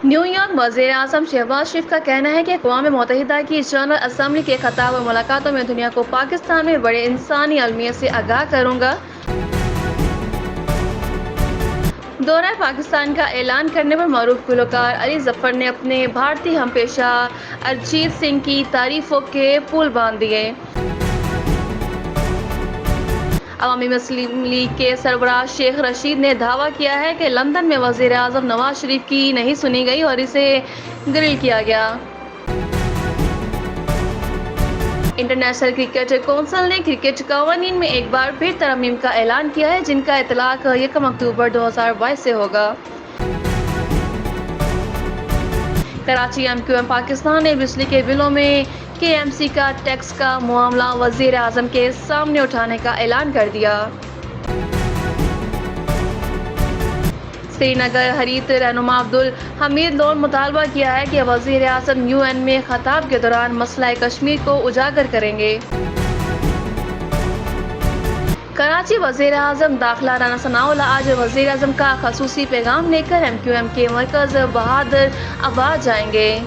New York وزیر اعظم شہباز شریف کا کہنا ہے کہ اقوام متحدہ کی جنرل اسمبلی کے خطاب اور ملاقاتوں میں دنیا کو پاکستان میں بڑے انسانی المیت سے آگاہ کروں گا۔ دورہ پاکستان کا اعلان کرنے پر معروف گلوکار علی ظفر نے اپنے بھارتی ہم پیشہ ارجیت سنگھ کی تعریفوں کے پل باندھ دیے۔ عوامی مسلم لیگ کے سربراہ شیخ رشید نے دعویٰ کیا ہے کہ لندن میں وزیر اعظم نواز شریف کی نہیں سنی گئی اور اسے گرل کیا گیا۔ انٹرنیشنل کرکٹ کونسل نے کرکٹ قوانین میں ایک بار پھر ترمیم کا اعلان کیا ہے، جن کا اطلاق 1 اکتوبر 2022 سے ہوگا۔ کراچی MQM پاکستان نے بجلی کے بلوں میں KMC کا ٹیکس کا معاملہ وزیر اعظم کے سامنے اٹھانے کا اعلان کر دیا۔ سری نگر حریت رہنما عبدالحمید لون مطالبہ کیا ہے کہ وزیر اعظم UN میں خطاب کے دوران مسئلہ کشمیر کو اجاگر کریں گے۔ کراچی وزیر اعظم داخلہ رانا ثناء اللہ آج وزیر اعظم کا خصوصی پیغام لے کر MQM کے مرکز بہادر آباد جائیں گے۔